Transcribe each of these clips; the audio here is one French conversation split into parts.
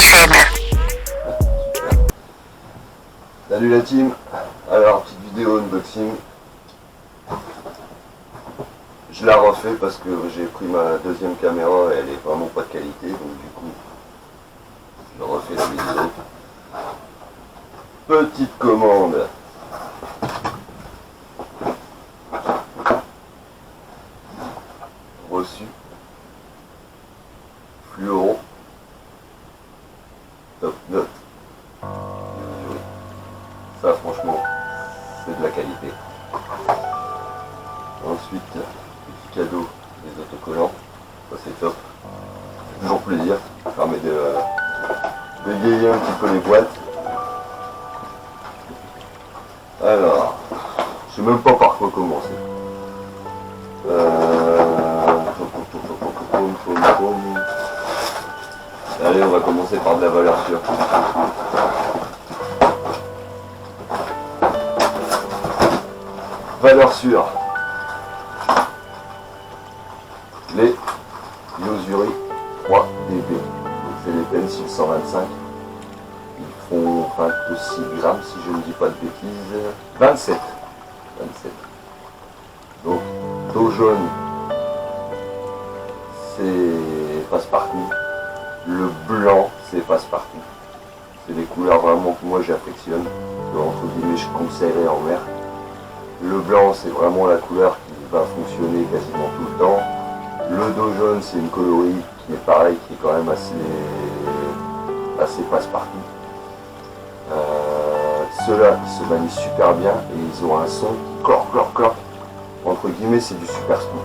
FM. Salut la team. Alors, petite vidéo unboxing. Je la refais parce que j'ai pris ma deuxième caméra et elle est vraiment pas de qualité, donc du coup je refais la vidéo. Petite commande. Reçu. Fluoro. Top note. Ça franchement c'est de la qualité. Ensuite, petit cadeau des autocollants, ça c'est top. C'est toujours plaisir, ça permet de dégayer un petit peu les boîtes. Alors, je sais même pas par quoi commencer. Allez, on va commencer par de la valeur sûre. Valeur sûre. Les Yosuri 3DB. C'est les pencils 125. Ils font 26 grammes si je ne dis pas de bêtises. 27. Donc, dos jaune, c'est passe-partout. Le blanc, c'est passe-partout. C'est les couleurs vraiment que moi j'affectionne. Entre guillemets, je conseillerais en mer. Le blanc, c'est vraiment la couleur qui va fonctionner quasiment tout le temps. Le dos jaune, c'est une coloris qui est pareil, qui est quand même assez passe-partout. Ceux-là, ils se manient super bien et ils ont un son clor. Entre guillemets, c'est du super spook.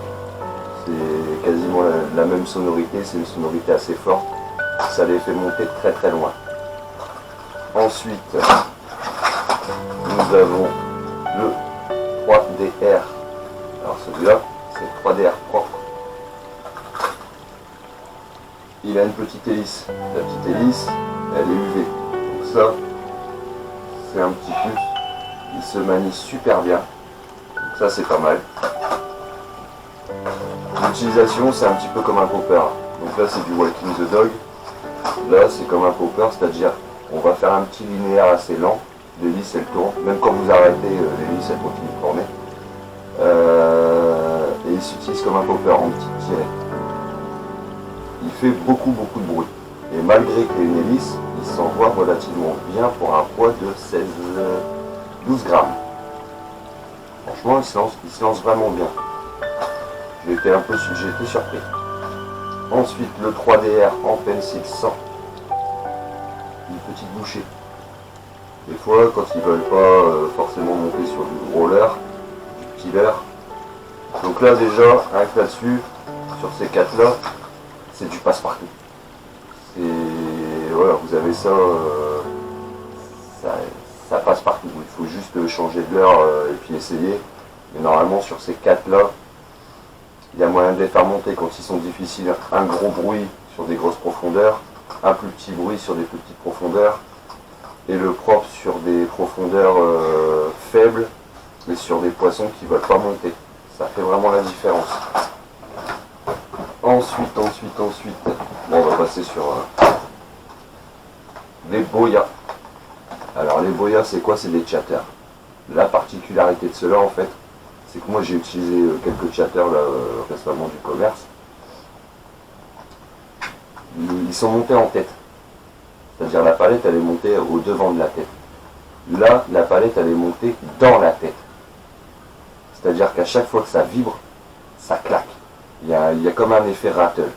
C'est quasiment la même sonorité, c'est une sonorité assez forte. Ça les fait monter très loin. Ensuite, nous avons le 3DR. Alors celui-là, c'est 3DR propre. Il a une petite hélice. La petite hélice, elle est UV. Donc ça, c'est un petit plus. Il se manie super bien. Donc ça, c'est pas mal. L'utilisation, c'est un petit peu comme un popper. Donc là, c'est du walking the dog. Là, c'est comme un popper, c'est-à-dire on va faire un petit linéaire assez lent. L'hélice, elle tourne. Même quand vous arrêtez, l'hélice, elle continue de tourner. Et il s'utilise comme un popper en petite tirée. Il fait beaucoup de bruit. Et malgré qu'il ait une hélice, il s'envoie relativement bien pour un poids de 12 grammes. Franchement, il se lance vraiment bien. J'ai été surpris. Ensuite, le 3DR en pencil 100. Une petite bouchée. Des fois, quand ils veulent pas forcément monter sur du roller, du killer. Donc là, déjà, rien que là-dessus, sur ces 4-là, c'est du passe-partout. Voilà, vous avez ça, ça passe partout. Il faut juste changer de l'heure et puis essayer. Mais normalement, sur ces 4-là, il y a moyen de les faire monter quand ils sont difficiles. Un gros bruit sur des grosses profondeurs, un plus petit bruit sur des plus petites profondeurs, et le propre sur des profondeurs faibles, mais sur des poissons qui ne veulent pas monter. Ça fait vraiment la différence. Ensuite, bon, on va passer sur les boyas. Alors les boyas, c'est quoi? C'est des chatters. La particularité de cela, en fait, c'est que moi j'ai utilisé quelques chatters là, récemment du commerce. Ils sont montés en tête. C'est-à-dire la palette, elle est montée au devant de la tête. Là, la palette, elle est montée dans la tête. C'est-à-dire qu'à chaque fois que ça vibre, ça claque. Il y a comme un effet rattle.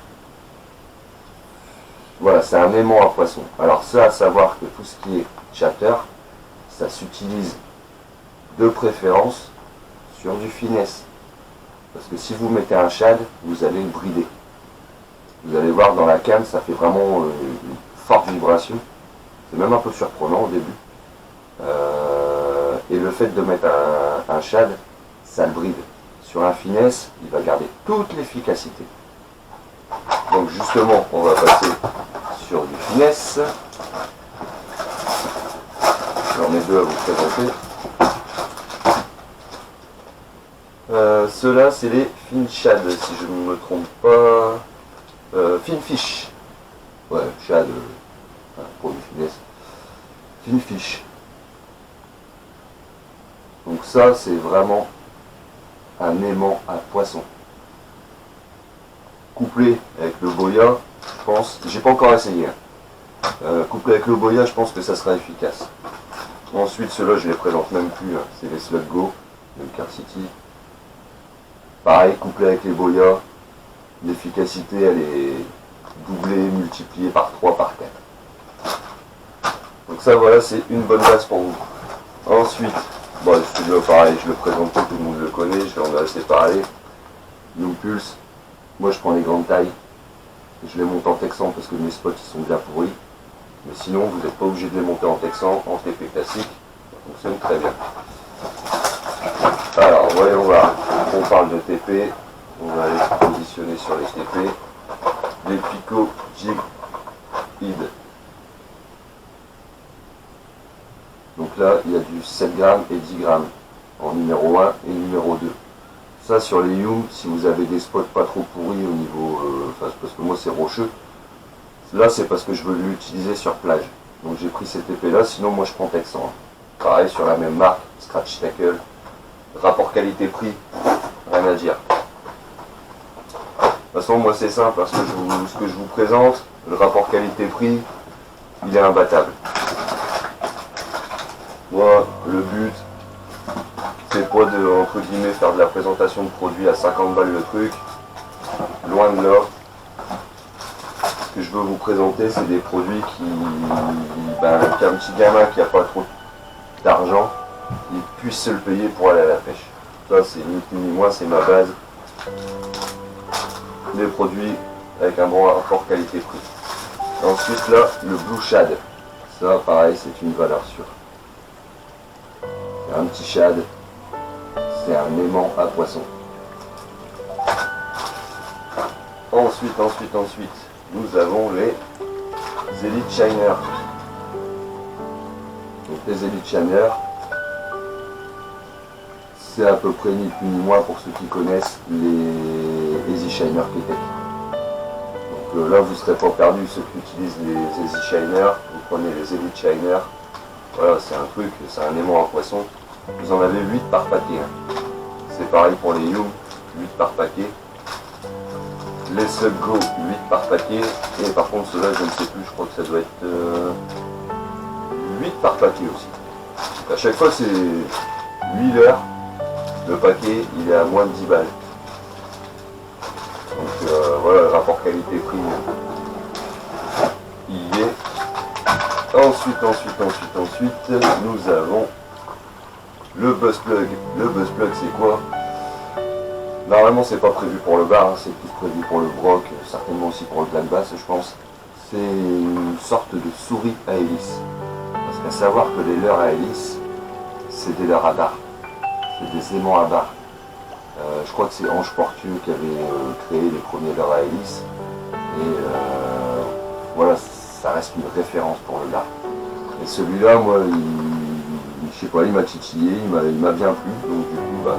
Voilà, c'est un aimant à poisson. Alors ça, à savoir que tout ce qui est chatter, ça s'utilise de préférence sur du finesse. Parce que si vous mettez un shad, vous allez le brider. Vous allez voir dans la canne, ça fait vraiment une forte vibration. C'est même un peu surprenant au début. Et le fait de mettre un shad, ça le bride. Sur un finesse, il va garder toute l'efficacité. Donc justement, on va passer sur du finesse. J'en ai deux à vous présenter. Ceux-là, c'est les Finshad, si je ne me trompe pas. Finfish. Ouais, shad, produit finesse, Finfish. Donc ça, c'est vraiment un aimant à poisson. Couplé avec le boya, je pense, j'ai pas encore essayé. Couplé avec le boya, je pense que ça sera efficace. Ensuite, ceux-là, je les présente même plus. Hein. C'est les Slug Go de Car City. Pareil, couplé avec les boya, l'efficacité, elle est doublée, multipliée par 3, par 4. Donc ça, voilà, c'est une bonne base pour vous. Ensuite, bon, celui-là, pareil, je le présente pas, tout le monde le connaît, je vais en assez parler. Young Pulse, moi je prends les grandes tailles. Je les monte en texan parce que mes spots ils sont bien pourris. Mais sinon, vous n'êtes pas obligé de les monter en texan, en TP classique. Ça fonctionne très bien. Alors, voyons voir. On parle de TP. On va aller se positionner sur les TP. Les Pico Jig Id. Donc là, il y a du 7 grammes et 10 grammes en numéro 1 et numéro 2. Ça, sur les Young, si vous avez des spots pas trop pourris au niveau... parce que moi, c'est rocheux. Là, c'est parce que je veux l'utiliser sur plage. Donc j'ai pris cette épée là, sinon moi je prends Texan. Pareil, sur la même marque, Scratch Tackle. Rapport qualité-prix, rien à dire. De toute façon, moi c'est simple, parce que ce que je vous présente, le rapport qualité-prix, il est imbattable. Moi, le but, c'est pas de, entre guillemets, faire de la présentation de produits à 50 balles le truc. Loin de là. Ce que je veux vous présenter, c'est des produits qu'un petit gamin qui n'a pas trop d'argent, il puisse se le payer pour aller à la pêche. Ça, c'est ni plus ni moins, c'est ma base. Des produits avec un bon rapport qualité-prix. Ensuite, là, le Blue Shad. Ça, pareil, c'est une valeur sûre. C'est un petit shad. C'est un aimant à poisson. Ensuite, nous avons les Elite Shiner. Donc les Elite Shiner, c'est à peu près ni plus ni moins pour ceux qui connaissent les Easy Shiner Ketek. Donc là vous ne serez pas perdu, ceux qui utilisent les Easy Shiner, vous prenez les Elite Shiner. Voilà, c'est un truc, c'est un aimant à poisson. Vous en avez 8 par paquet. Hein. C'est pareil pour les Young, 8 par paquet. Les Slug Go, 8 par paquet. Et par contre, ceux-là, je ne sais plus, je crois que ça doit être 8 par paquet aussi. Donc à chaque fois, c'est 8 leurres. Le paquet, il est à moins de 10 balles. Donc voilà, le rapport qualité-prix, il y est. Ensuite, nous avons le Buzz Plug. Le Buzz Plug, c'est quoi? Normalement, c'est pas prévu pour le bar, hein, c'est plus prévu pour le broc, certainement aussi pour le black bass, je pense. C'est une sorte de souris à hélice. Parce qu'à savoir que les leurres à hélice, c'est des leurres à barre. C'est des aimants à barre. Je crois que c'est Ange Portieux qui avait créé les premiers leurres à hélice. Et voilà, ça reste une référence pour le leurre. Et celui-là, moi, je sais pas, il m'a titillé, il m'a bien plu. Donc du coup,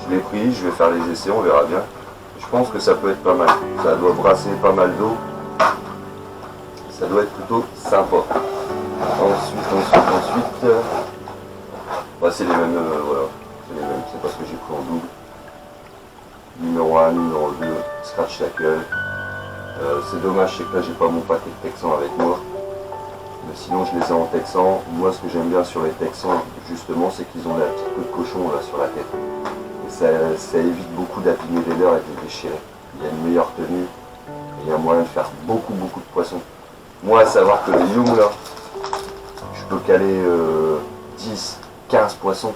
je l'ai pris, je vais faire les essais, on verra bien. Je pense que ça peut être pas mal. Ça doit brasser pas mal d'eau. Ça doit être plutôt sympa. Ensuite, c'est les mêmes, voilà. C'est les mêmes, c'est parce que j'ai pris en double. Numéro 1, numéro 2, Scratch Tackle. C'est dommage, c'est que là j'ai pas mon paquet de Texan avec moi. Mais sinon je les ai en Texan. Moi ce que j'aime bien sur les Texans, justement, c'est qu'ils ont la petite queue de cochon là sur la tête. Ça évite beaucoup d'abîmer les leurres et de les déchirer. Il y a une meilleure tenue et il y a moyen de faire beaucoup de poissons. Moi, à savoir que les Young là, je peux caler 10, 15 poissons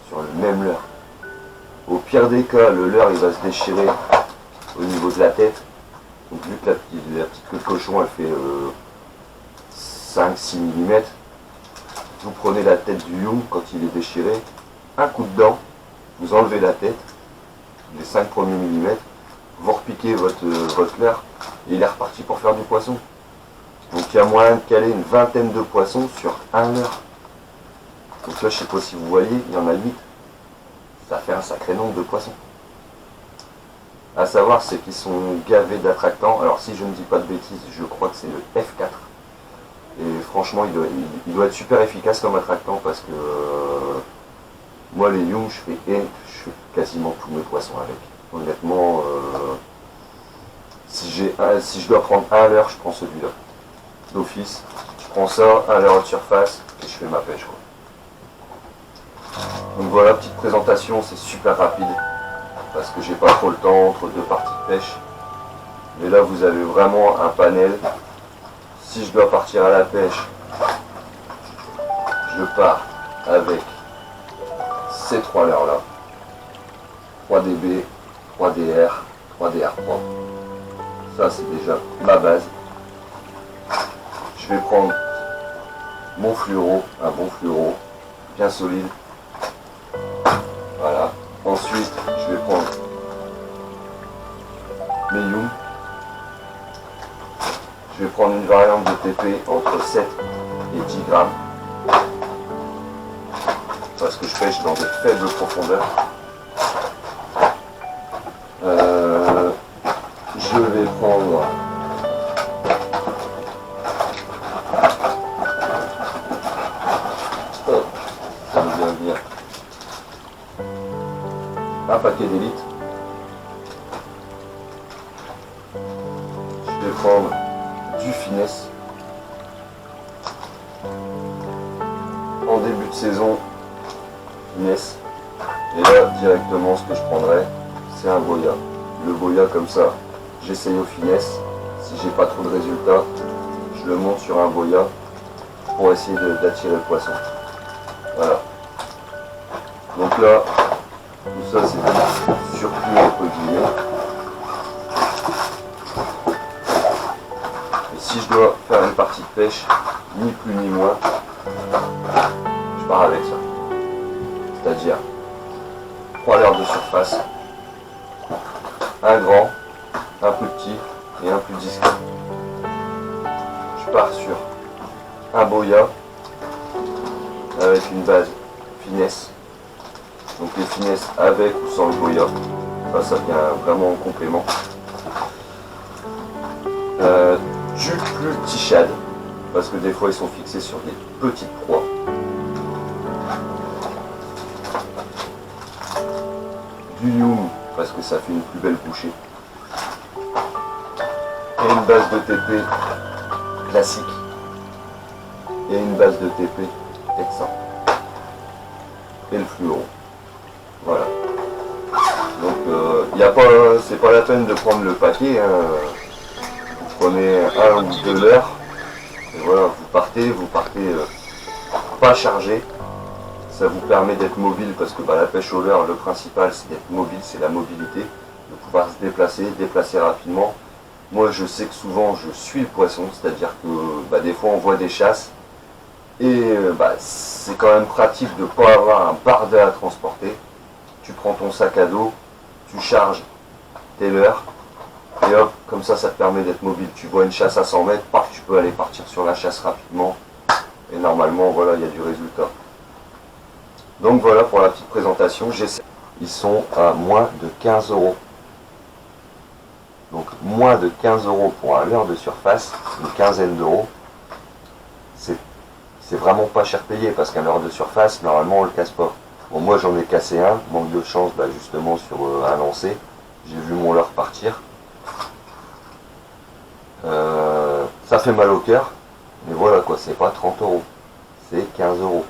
sur le même leurre. Au pire des cas, le leurre il va se déchirer au niveau de la tête. Donc vu que la petite queue de cochon elle fait 5-6 mm, vous prenez la tête du Young quand il est déchiré, un coup de dent. Vous enlevez la tête, les 5 premiers millimètres, vous repiquez votre leurre et il est reparti pour faire du poisson. Donc il y a moyen de caler une vingtaine de poissons sur un leurre. Donc là je sais pas si vous voyez, il y en a 8. Ça fait un sacré nombre de poissons. À savoir c'est qu'ils sont gavés d'attractants. Alors si je ne dis pas de bêtises, je crois que c'est le F4. Et franchement, il doit être super efficace comme attractant parce que moi, les Young, je fais quasiment tous mes poissons avec. Honnêtement, si je dois prendre un leurre, je prends celui-là. D'office, je prends ça, un leurre de surface, et je fais ma pêche, quoi. Donc voilà, petite présentation, c'est super rapide, parce que j'ai pas trop le temps entre deux parties de pêche. Mais là, vous avez vraiment un panel. Si je dois partir à la pêche, je pars avec ces trois leurres là. 3DB, 3DR, 3DR Pro. Ça c'est déjà ma base. Je vais prendre mon fluoro, un bon fluoro, bien solide. Voilà. Ensuite, je vais prendre mes Young. Je vais prendre une variante de TP entre 7 et 10 grammes. Parce que je pêche dans des faibles profondeurs. Je vais prendre ça me vient bien un paquet d'élite. Je vais prendre du finesse. En début de saison, finesse. Et là, directement, ce que je prendrai, c'est un boya. Le boya, comme ça, j'essaye au finesse. Si j'ai pas trop de résultats, je le monte sur un boya pour essayer d'attirer le poisson. Voilà. Donc là, tout ça, c'est du surplus entre guillemets. Et si je dois faire une partie de pêche, ni plus ni moins, je pars avec ça. C'est-à-dire 3 leurres de surface, un grand, un plus petit et un plus discret. Je pars sur un boya avec une base finesse. Donc les finesses avec ou sans le boya, ça vient vraiment en complément. Du plus petit shad, parce que des fois ils sont fixés sur des petites proies. Du Young, parce que ça fait une plus belle bouchée. Et une base de TP classique. Et une base de TP Texan. Et le fluoro. Voilà. Donc c'est pas la peine de prendre le paquet. Hein. Vous prenez un ou deux leurres. Et voilà, vous partez pas chargé. Ça vous permet d'être mobile parce que la pêche au leurre, le principal c'est d'être mobile, c'est la mobilité, de pouvoir se déplacer rapidement. Moi je sais que souvent je suis le poisson, c'est-à-dire que des fois on voit des chasses et c'est quand même pratique de ne pas avoir un bardet à transporter. Tu prends ton sac à dos, tu charges tes leurres et hop, comme ça te permet d'être mobile. Tu vois une chasse à 100 mètres, paf, tu peux aller partir sur la chasse rapidement et normalement voilà, il y a du résultat. Donc voilà pour la petite présentation, ils sont à moins de 15 €. Donc moins de 15 € pour un leurre de surface, une quinzaine d'euros. C'est vraiment pas cher payé parce qu'un leurre de surface, normalement on le casse pas. Bon, moi j'en ai cassé un, manque de chance justement sur un lancer. J'ai vu mon leurre partir. Ça fait mal au cœur, mais voilà quoi, c'est pas 30 €, c'est 15 €.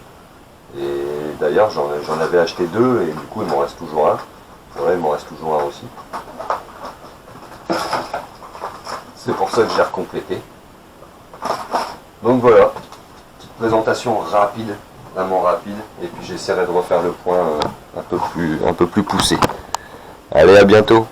Et d'ailleurs j'en avais acheté deux et du coup il m'en reste toujours un. Voilà, il m'en reste toujours un aussi. C'est pour ça que j'ai recomplété. Donc voilà, petite présentation rapide, vraiment rapide, et puis j'essaierai de refaire le point un peu plus poussé. Allez, à bientôt.